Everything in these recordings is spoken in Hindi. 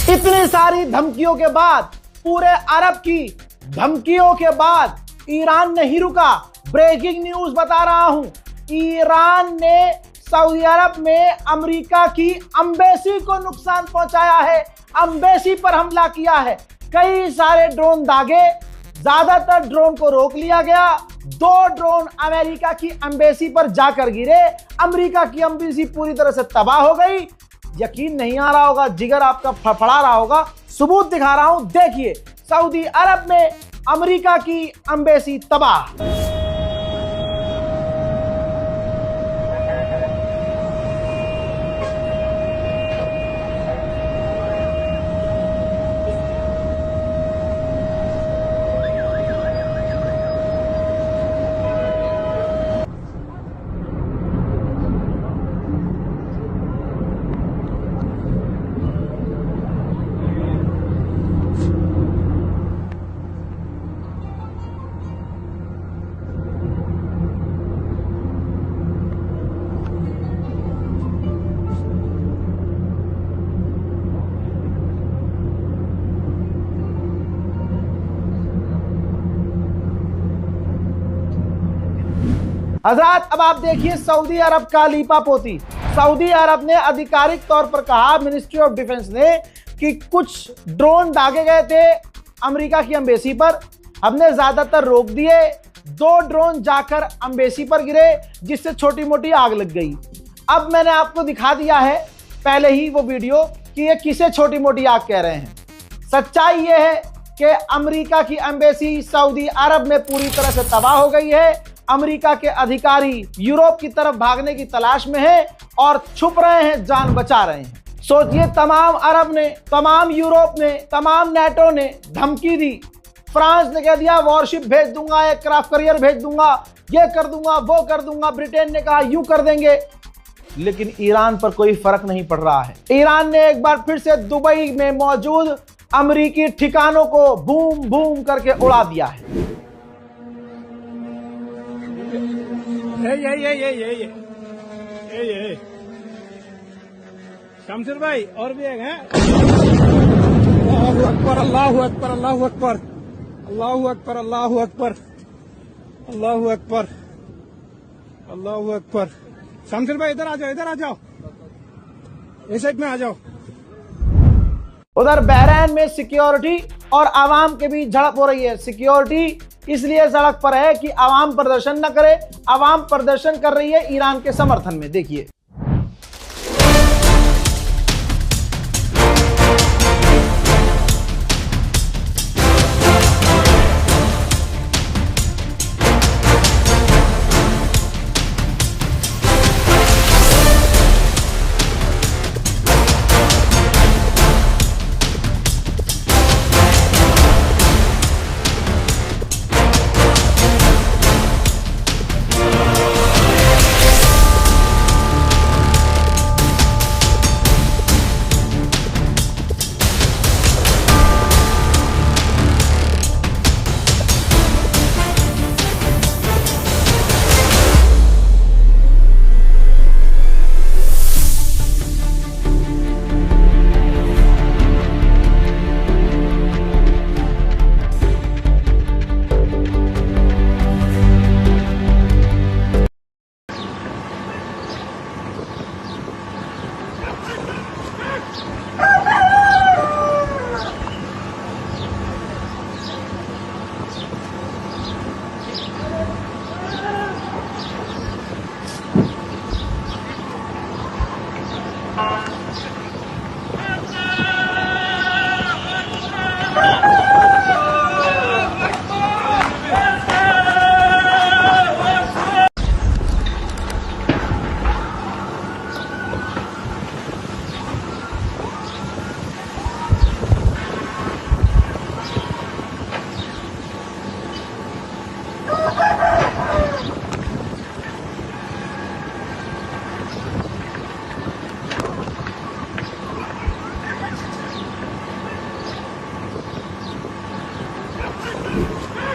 इतनी सारी धमकियों के बाद, पूरे अरब की धमकियों के बाद ईरान नहीं रुका। ब्रेकिंग न्यूज बता रहा हूं, ईरान ने सऊदी अरब में अमेरिका की एम्बेसी को नुकसान पहुंचाया है, एम्बेसी पर हमला किया है। कई सारे ड्रोन दागे, ज्यादातर ड्रोन को रोक लिया गया। 2 ड्रोन अमेरिका की एम्बेसी पर जाकर गिरे। अमेरिका की एम्बेसी पूरी तरह से तबाह हो गई। यकीन नहीं आ रहा होगा, जिगर आपका फड़फड़ा रहा होगा। सबूत दिखा रहा हूं, देखिए। सऊदी अरब में अमेरिका की एम्बेसी तबाह। हजरात, अब आप देखिए सऊदी अरब का लीपापोती। सऊदी अरब ने आधिकारिक तौर पर कहा, मिनिस्ट्री ऑफ डिफेंस ने, कि कुछ ड्रोन दागे गए थे अमेरिका की एम्बेसी पर, हमने ज्यादातर रोक दिए। 2 ड्रोन जाकर एम्बेसी पर गिरे, जिससे छोटी मोटी आग लग गई। अब मैंने आपको दिखा दिया है पहले ही वो वीडियो कि ये किसे छोटी मोटी आग कह रहे हैं। सच्चाई ये है कि अमेरिका की एम्बेसी सऊदी अरब में पूरी तरह से तबाह हो गई है। अमेरिका के अधिकारी यूरोप की तरफ भागने की तलाश में हैं और छुप रहे हैं, जान बचा रहे हैं। सोचिए, तमाम अरब ने, तमाम यूरोप ने, तमाम नेटो ने धमकी दी। फ्रांस ने कह दिया वॉरशिप भेज दूंगा, एयरक्राफ्ट कैरियर भेज दूंगा, ये कर दूंगा, वो कर दूंगा। ब्रिटेन ने कहा यूं कर देंगे। लेकिन ईरान पर कोई फर्क नहीं पड़ रहा है। ईरान ने एक बार फिर से दुबई में मौजूद अमेरिकी ठिकानों को बूम बूम करके उड़ा दिया है। ये शमशेर भाई, और भी एक है। अल्लाहु अकबर, अल्लाहु अकबर, अल्लाहु अकबर, अल्लाहु अकबर, अल्लाहु अकबर, अल्लाहु अकबर, अल्लाहु अकबर। शमशेर भाई इधर आ जाओ, इधर आ जाओ, इस साइड में आ जाओ। उधर बहरैन में सिक्योरिटी और आवाम के बीच झड़प हो रही है। सिक्योरिटी इसलिए सड़क पर है कि आवाम प्रदर्शन न करे। आवाम प्रदर्शन कर रही है ईरान के समर्थन में। देखिए,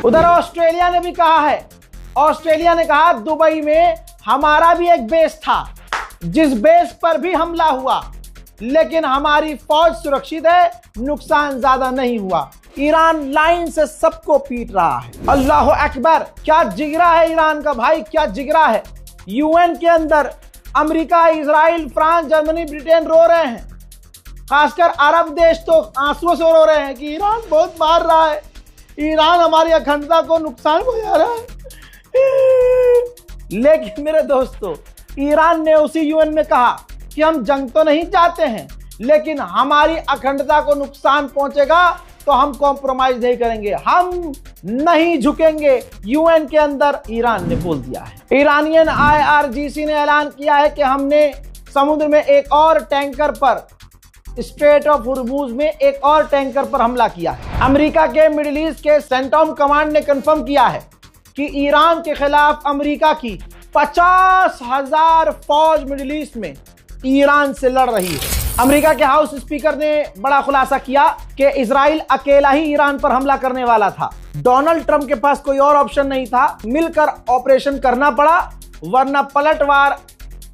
उधर ऑस्ट्रेलिया ने भी कहा है, ऑस्ट्रेलिया ने कहा दुबई में हमारा भी एक बेस था, जिस बेस पर भी हमला हुआ लेकिन हमारी फौज सुरक्षित है, नुकसान ज्यादा नहीं हुआ। ईरान लाइन से सबको पीट रहा है। अल्लाह अकबर, क्या जिगरा है ईरान का भाई, क्या जिगरा है। यूएन के अंदर America, Israel, France, Germany, Britain रो रहे हैं। खासकर अरब देश तो आंसुओं से रो रहे हैं कि ईरान बहुत मार रहा है, ईरान हमारी अखंडता को नुकसान पहुंचा रहा है। लेकिन मेरे दोस्तों, ईरान ने उसी यूएन में कहा कि हम जंग तो नहीं चाहते हैं, लेकिन हमारी अखंडता को नुकसान पहुंचेगा तो हम कॉम्प्रोमाइज नहीं करेंगे, हम नहीं झुकेंगे। यूएन के अंदर ईरान ने बोल दिया है। ईरानियन IRGC ने ऐलान किया है कि हमने समुद्र में एक और टैंकर पर, स्ट्रेट ऑफ हुर्मुज में एक और टैंकर पर हमला किया है। अमेरिका के मिडिल ईस्ट के सेंटॉम कमांड ने कंफर्म किया है कि ईरान के खिलाफ अमेरिका की 50,000 फौज मिडिल ईस्ट में ईरान से लड़ रही है। अमेरिका के हाउस स्पीकर ने बड़ा खुलासा किया कि इजराइल अकेला ही ईरान पर हमला करने वाला था। डोनाल्ड ट्रंप के पास कोई और ऑप्शन नहीं था, मिलकर ऑपरेशन करना पड़ा, वरना पलटवार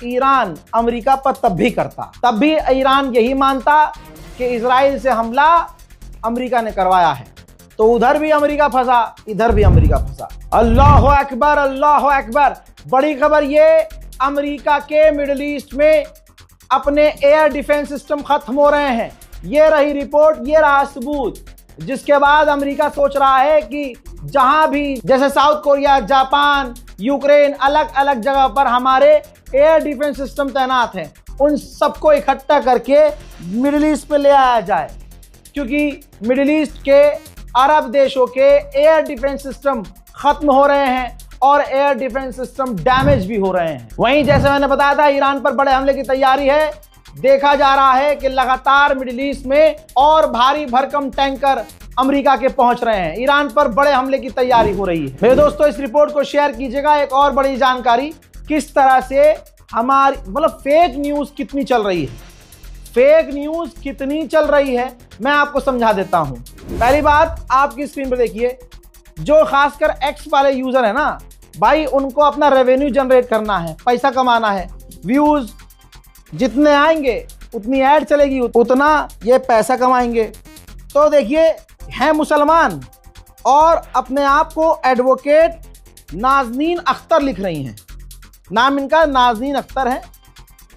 ईरान अमेरिका पर तब भी करता। तब भी ईरान यही मानता कि इजराइल से हमला अमेरिका ने करवाया है। तो उधर भी अमेरिका फंसा, इधर भी अमेरिका फंसा। अल्लाह अकबर, अल्लाह अकबर। बड़ी खबर ये, अमेरिका के मिडिल ईस्ट में अपने एयर डिफेंस सिस्टम खत्म हो रहे हैं। ये रही रिपोर्ट, ये रहा सबूत, जिसके बाद अमेरिका सोच रहा है कि जहां भी, जैसे साउथ कोरिया, जापान, यूक्रेन, अलग अलग जगह पर हमारे एयर डिफेंस सिस्टम तैनात हैं, उन सबको इकट्ठा करके मिडिल ईस्ट पे ले आया जाए, क्योंकि मिडिल ईस्ट के अरब देशों के एयर डिफेंस सिस्टम खत्म हो रहे हैं और एयर डिफेंस सिस्टम डैमेज भी हो रहे हैं। वहीं जैसे मैंने बताया था, ईरान पर बड़े हमले की तैयारी है। देखा जा रहा है कि लगातार मिडिल ईस्ट में और भारी भरकम टैंकर अमेरिका के पहुंच रहे हैं। ईरान पर बड़े हमले की तैयारी हो रही है। मेरे दोस्तों, इस रिपोर्ट को शेयर कीजिएगा। एक और बड़ी जानकारी, किस तरह से हमारी फेक न्यूज कितनी चल रही है, फेक न्यूज कितनी चल रही है, मैं आपको समझा देता हूं। पहली बात, आपकी स्क्रीन पर देखिए, जो खासकर एक्स वाले यूजर है ना भाई, उनको अपना रेवेन्यू जनरेट करना है, पैसा कमाना है। व्यूज जितने आएंगे उतनी ऐड चलेगी, उतना ये पैसा कमाएंगे। तो देखिए, हैं मुसलमान और अपने आप को एडवोकेट नाज़नीन अख्तर लिख रही हैं। नाम इनका नाज़नीन अख्तर है।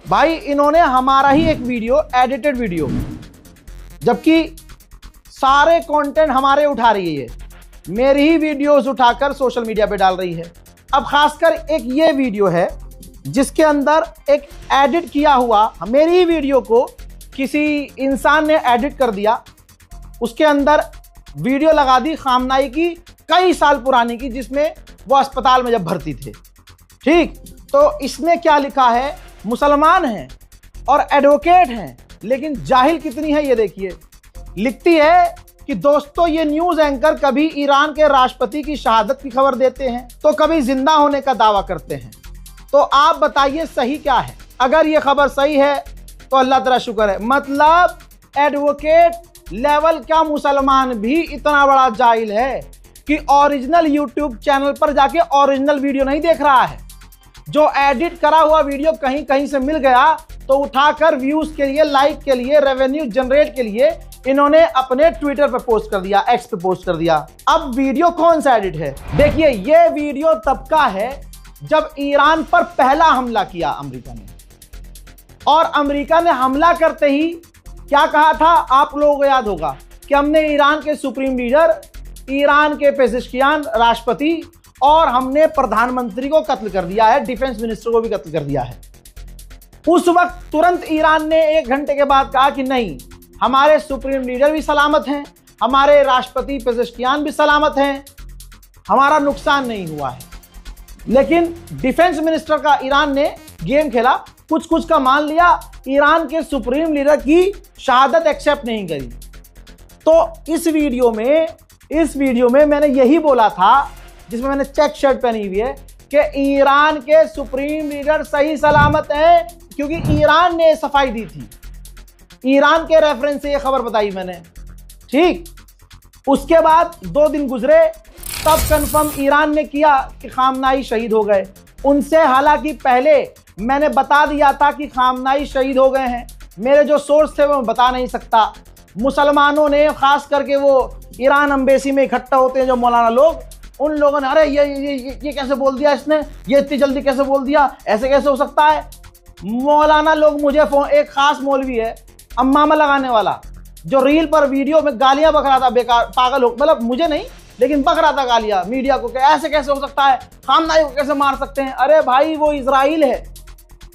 भाई इन्होंने हमारा ही एक वीडियो, एडिटेड वीडियो, जबकि सारे कंटेंट हमारे उठा रही है, मेरी ही वीडियोस उठाकर सोशल मीडिया पे डाल रही है। अब खासकर एक ये वीडियो है जिसके अंदर एक एडिट किया हुआ, मेरी ही वीडियो को किसी इंसान ने एडिट कर दिया, उसके अंदर वीडियो लगा दी खामनाई की, कई साल पुरानी की, जिसमें वो अस्पताल में जब भर्ती थे। ठीक, तो इसने क्या लिखा है, मुसलमान हैं और एडवोकेट हैं, लेकिन जाहिल कितनी है ये देखिए। लिखती है कि दोस्तों, ये न्यूज एंकर कभी ईरान के राष्ट्रपति की शहादत की खबर देते हैं तो कभी जिंदा होने का दावा करते हैं। तो आप बताइए सही क्या है? अगर ये खबर सही है तो अल्लाह तेरा शुक्र है। मतलब एडवोकेट लेवल का मुसलमान भी इतना बड़ा जाहिल है कि ओरिजिनल यूट्यूब चैनल पर जाके ओरिजिनल वीडियो नहीं देख रहा है। जो एडिट करा हुआ वीडियो कहीं कहीं से मिल गया तो उठाकर व्यूज के लिए, लाइक के लिए, रेवेन्यू जनरेट के लिए इन्होंने अपने ट्विटर पे पोस्ट कर दिया, एक्स पे पोस्ट कर दिया। अब वीडियो कौन सा एडिट है? देखिए, ये वीडियो तब का है जब ईरान पर पहला हमला किया अमेरिका ने, और अमेरिका ने हमला करते ही क्या कहा था, आप लोगों को याद होगा कि हमने ईरान के सुप्रीम लीडर, ईरान के पेजिशकियान राष्ट्रपति और हमने प्रधानमंत्री को कत्ल कर दिया है, डिफेंस मिनिस्टर को भी कत्ल कर दिया है। उस वक्त तुरंत ईरान ने 1 घंटे के बाद कहा कि नहीं, हमारे सुप्रीम लीडर भी सलामत हैं, हमारे राष्ट्रपति पेजिशकियान भी सलामत हैं, हमारा नुकसान नहीं हुआ है। लेकिन डिफेंस मिनिस्टर का ईरान ने गेम खेला, कुछ कुछ का मान लिया, ईरान के सुप्रीम लीडर की शहादत एक्सेप्ट नहीं करी। तो इस वीडियो में मैंने यही बोला था, जिसमें मैंने चेक शर्ट पहनी हुई है, कि ईरान के सुप्रीम लीडर सही सलामत है, क्योंकि ईरान ने सफाई दी थी। ईरान के रेफरेंस से ये खबर बताई मैंने। ठीक, उसके बाद 2 दिन गुजरे, तब कंफर्म ईरान ने किया कि खामनाई शहीद हो गए। उनसे हालांकि पहले मैंने बता दिया था कि खामनाई शहीद हो गए हैं, मेरे जो सोर्स थे वो मैं बता नहीं सकता। मुसलमानों ने, खास करके वो ईरान एम्बेसी में इकट्ठा होते हैं जो मौलाना लोग, उन लोगों ने अरे ये कैसे बोल दिया इसने, ये इतनी जल्दी कैसे बोल दिया, ऐसे कैसे हो सकता है। मौलाना लोग मुझे फोन, एक खास मौलवी है अम्मामा लगाने वाला, जो रील पर वीडियो में गालियां बक रहा था, बेकार पागल हो, मतलब मुझे नहीं लेकिन बक रहा था गालियां मीडिया को, कि ऐसे कैसे हो सकता है, खामनाई को कैसे मार सकते हैं। अरे भाई वो इजराइल है,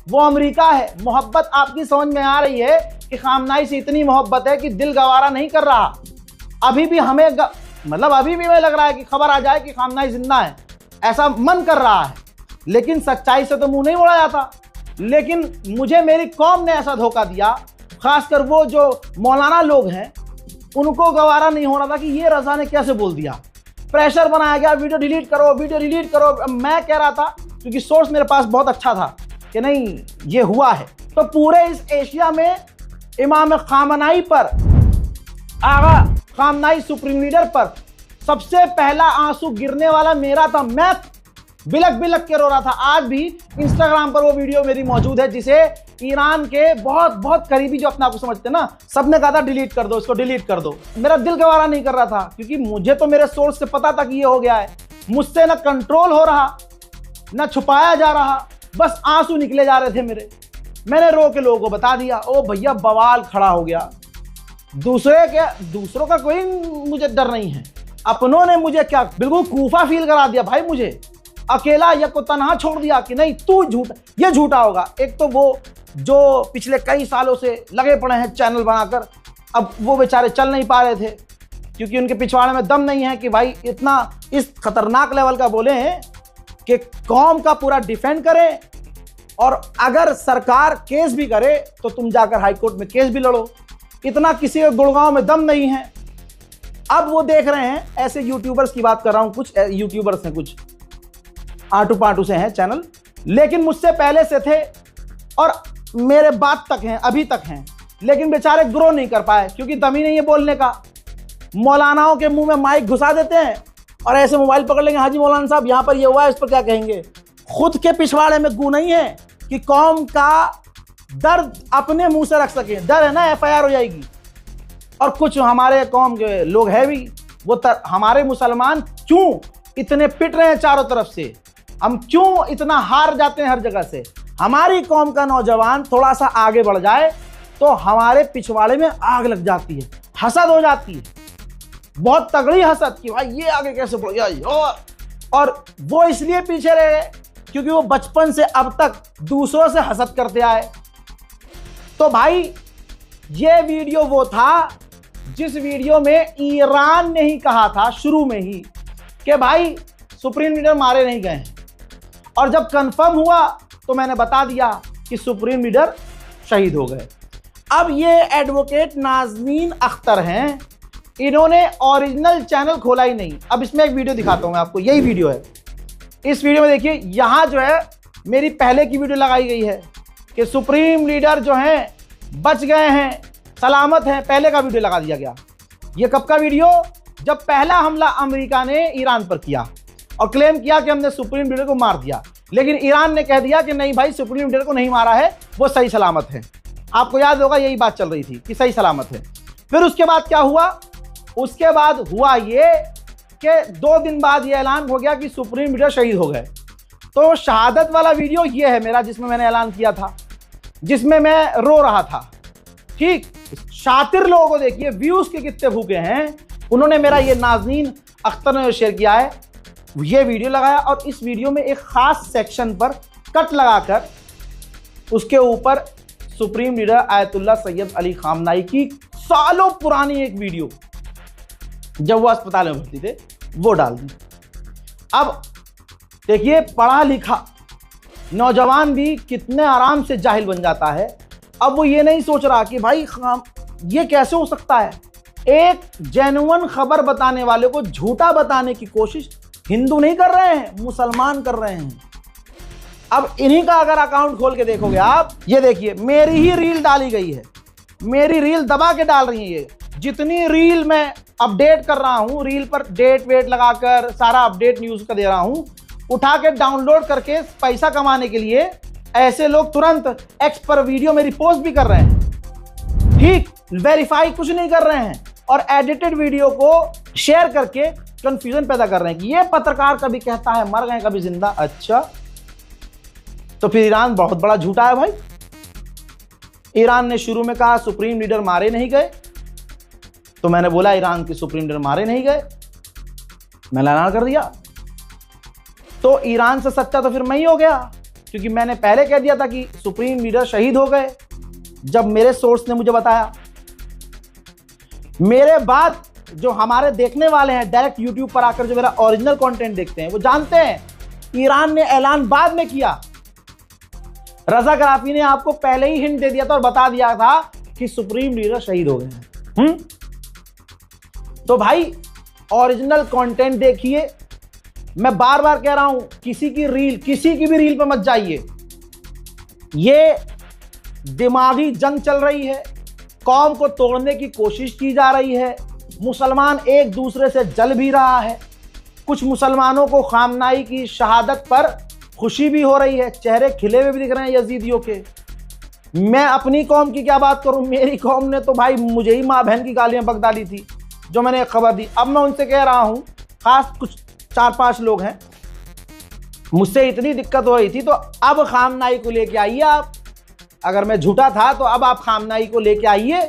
वो अमेरिका है। मोहब्बत आपकी समझ में आ रही है कि खामनाई से इतनी मोहब्बत है कि दिल गवारा नहीं कर रहा। अभी भी हमें मतलब अभी भी हमें लग रहा है कि खबर आ जाए कि खामनाई जिंदा है, ऐसा मन कर रहा है, लेकिन सच्चाई से तो मुंह नहीं मोड़ा जाता। लेकिन मुझे मेरी कौम ने ऐसा धोखा दिया, खासकर वो जो मौलाना लोग हैं, उनको गवारा नहीं हो रहा था कि ये रजा ने कैसे बोल दिया। प्रेशर बनाया गया, वीडियो डिलीट करो, वीडियो डिलीट करो। मैं कह रहा था, क्योंकि सोर्स मेरे पास बहुत अच्छा था कि नहीं ये हुआ है, तो पूरे इस एशिया में इमाम खामनाई पर, आगा खामनाई सुप्रीम लीडर पर सबसे पहला आंसू गिरने वाला मेरा था। मैं बिलक बिलक के रो रहा था। आज भी इंस्टाग्राम पर वो वीडियो मेरी मौजूद है, जिसे ईरान के बहुत बहुत करीबी जो अपने आप को समझते हैं ना, सबने कहा था डिलीट कर दो इसको, डिलीट कर दो। मेरा दिल गवारा नहीं कर रहा था, क्योंकि मुझे तो मेरे सोर्स से पता था कि ये हो गया है। मुझसे ना कंट्रोल हो रहा, ना छुपाया जा रहा, बस आंसू निकले जा रहे थे मेरे। मैंने रो के लोगों को बता दिया। ओ भैया बवाल खड़ा हो गया। दूसरों का कोई मुझे डर नहीं है, अपनों ने मुझे क्या बिल्कुल कूफा फील करा दिया भाई, मुझे अकेला या को तनहा छोड़ दिया कि नहीं तू झूठा, ये झूठा होगा। एक तो वो जो पिछले कई सालों से लगे पड़े हैं चैनल बनाकर, अब वो बेचारे चल नहीं पा रहे थे क्योंकि उनके पिछवाड़े में दम नहीं है कि भाई इतना इस खतरनाक लेवल का बोले हैं कि कौम का पूरा डिफेंड करें, और अगर सरकार केस भी करे तो तुम जाकर हाईकोर्ट में केस भी लड़ो। इतना किसी के गुड़गांव में दम नहीं है। अब वो देख रहे हैं, ऐसे यूट्यूबर्स की बात कर रहा हूं, कुछ यूट्यूबर्स हैं, कुछ आटू पाटू से हैं चैनल, लेकिन मुझसे पहले से थे और मेरे बाद तक हैं, अभी तक हैं, लेकिन बेचारे ग्रो नहीं कर पाए क्योंकि दम ही नहीं है बोलने का। मौलानाओं के मुंह में माइक घुसा देते हैं और ऐसे मोबाइल पकड़ लेंगे, हाजी मौलाना साहब यहाँ पर ये हुआ है, इस पर क्या कहेंगे। खुद के पिछवाड़े में गू नहीं है कि कौम का दर्द अपने मुंह से रख सके। डर है ना FIR हो जाएगी। और कुछ हमारे कौम के लोग हैं भी, वो हमारे मुसलमान क्यों इतने पिट रहे हैं चारों तरफ से, हम क्यों इतना हार जाते हैं हर जगह से। हमारी कौम का नौजवान थोड़ा सा आगे बढ़ जाए तो हमारे पिछवाड़े में आग लग जाती है, हसद हो जाती है, बहुत तगड़ी हसद की भाई ये आगे कैसे बढ़ गया। और वो इसलिए पीछे रहे क्योंकि वो बचपन से अब तक दूसरों से हसद करते आए। तो भाई ये वीडियो वो था जिस वीडियो में ईरान ने ही कहा था शुरू में ही कि भाई सुप्रीम लीडर मारे नहीं गए, और जब कंफर्म हुआ तो मैंने बता दिया कि सुप्रीम लीडर शहीद हो गए। अब ये एडवोकेट नाज़नीन अख्तर हैं, इन्होंने ओरिजिनल चैनल खोला ही नहीं। अब इसमें एक वीडियो दिखाता हूं मैं आपको, यही वीडियो है। इस वीडियो में देखिए, यहां जो है मेरी पहले की वीडियो लगाई गई है कि सुप्रीम लीडर जो हैं बच गए हैं, सलामत हैं, पहले का वीडियो लगा दिया गया। ये कब का वीडियो? जब पहला हमला अमेरिका ने ईरान पर किया और क्लेम किया कि हमने सुप्रीम लीडर को मार दिया, लेकिन ईरान ने कह दिया कि नहीं भाई सुप्रीम लीडर को नहीं मारा है, वो सही सलामत है। आपको याद होगा यही बात चल रही थी कि सही सलामत है। फिर उसके बाद क्या हुआ? उसके बाद हुआ ये कि 2 दिन बाद ये ऐलान हो गया कि सुप्रीम लीडर शहीद हो गए। तो शहादत वाला वीडियो ये है मेरा, जिसमें मैंने ऐलान किया था, जिसमें मैं रो रहा था। ठीक, शातिर लोगों को देखिए व्यूज के कितने भूखे हैं। उन्होंने मेरा ये नाज़नीन अख्तर ने शेयर किया है, ये वीडियो लगाया और इस वीडियो में एक खास सेक्शन पर कट लगाकर उसके ऊपर supreme leader Ayatollah Syed Ali खामनाई की सालों पुरानी एक वीडियो जब वो अस्पताल में भर्ती थे वो डाल दी। अब देखिए पढ़ा लिखा नौजवान भी कितने आराम से जाहिल बन जाता है। अब वो ये नहीं सोच रहा कि भाई ये कैसे हो सकता है। एक जेन्युइन खबर बताने वाले को झूठा बताने की कोशिश हिंदू नहीं कर रहे हैं, मुसलमान कर रहे हैं। अब इन्हीं का अगर अकाउंट खोल के देखोगे आप, ये देखिए मेरी ही रील डाली गई है, मेरी रील दबा के डाल रही है। ये जितनी रील मैं अपडेट कर रहा हूं, रील पर डेट वेट लगाकर सारा अपडेट न्यूज का दे रहा हूं, उठा के डाउनलोड करके पैसा कमाने के लिए ऐसे लोग तुरंत एक्स पर वीडियो मेरी पोस्ट भी कर रहे हैं। ठीक, वेरीफाई कुछ नहीं कर रहे हैं और एडिटेड वीडियो को शेयर करके कंफ्यूजन पैदा कर रहे हैं कि ये पत्रकार कभी कहता है मर गए कभी जिंदा। अच्छा, तो फिर ईरान बहुत बड़ा झूठा है भाई। ईरान ने शुरू में कहा सुप्रीम लीडर मारे नहीं गए, तो मैंने बोला ईरान के सुप्रीम लीडर मारे नहीं गए, मैंने ऐलान कर दिया। तो ईरान से सच्चा तो फिर मैं ही हो गया, क्योंकि मैंने पहले कह दिया था कि सुप्रीम लीडर शहीद हो गए, जब मेरे सोर्स ने मुझे बताया। मेरे बाद जो हमारे देखने वाले हैं डायरेक्ट यूट्यूब पर आकर जो मेरा ओरिजिनल कंटेंट देखते हैं, वो जानते हैं ईरान ने ऐलान बाद में किया। रजा गराफी ने आपको पहले ही हिंट दे दिया था और बता दिया था कि सुप्रीम लीडर शहीद हो गए हैं। तो भाई ओरिजिनल कंटेंट देखिए। मैं बार बार कह रहा हूं, किसी की भी रील पर मत जाइए। ये दिमागी जंग चल रही है, कौम को तोड़ने की कोशिश की जा रही है, मुसलमान एक दूसरे से जल भी रहा है। कुछ मुसलमानों को खामनाई की शहादत पर खुशी भी हो रही है, चेहरे खिले हुए भी दिख रहे हैं यजीदियों के। मैं अपनी कौम की क्या बात करूं, मेरी कौम ने तो भाई मुझे ही माँ बहन की गालियां बक डाली थी जो मैंने एक खबर दी। अब मैं उनसे कह रहा हूं, खास कुछ 4-5 लोग हैं, मुझसे इतनी दिक्कत हो रही थी तो अब खामनाई को लेके आइए आप। अगर मैं झूठा था तो अब आप खामनाई को लेके आइए।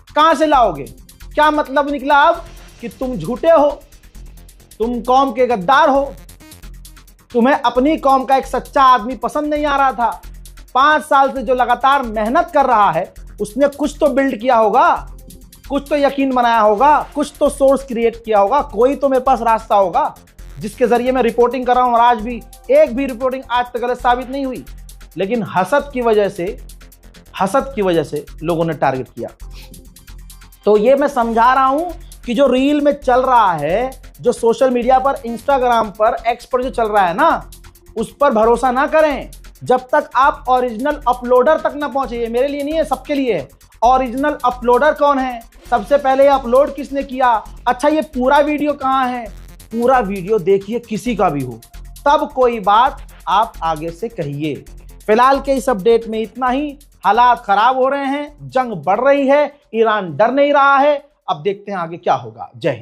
कहां से लाओगे? क्या मतलब निकला अब कि तुम झूठे हो, तुम कौम के गद्दार हो, तुम्हें अपनी कौम का एक सच्चा आदमी पसंद नहीं आ रहा था। 5 साल से जो लगातार मेहनत कर रहा है उसने कुछ तो बिल्ड किया होगा, कुछ तो यकीन बनाया होगा, कुछ तो सोर्स क्रिएट किया होगा, कोई तो मेरे पास रास्ता होगा जिसके जरिए मैं रिपोर्टिंग कर रहा हूं। और आज भी एक भी रिपोर्टिंग आज तक गलत साबित नहीं हुई, लेकिन हसद की वजह से लोगों ने टारगेट किया। तो ये मैं समझा रहा हूं कि जो रील में चल रहा है, जो सोशल मीडिया पर, इंस्टाग्राम पर, एक्स पर जो चल रहा है ना, उस पर भरोसा ना करें जब तक आप ओरिजिनल अपलोडर तक ना पहुंचे। मेरे लिए नहीं है, सबके लिए है। ओरिजिनल अपलोडर कौन है, सबसे पहले अपलोड किसने किया, अच्छा ये पूरा वीडियो कहां है, पूरा वीडियो देखिए किसी का भी हो, तब कोई बात आप आगे से कहिए। फिलहाल के इस अपडेट में इतना ही। हालात खराब हो रहे हैं, जंग बढ़ रही है, ईरान डर नहीं रहा है। अब देखते हैं आगे क्या होगा। जय हिंद।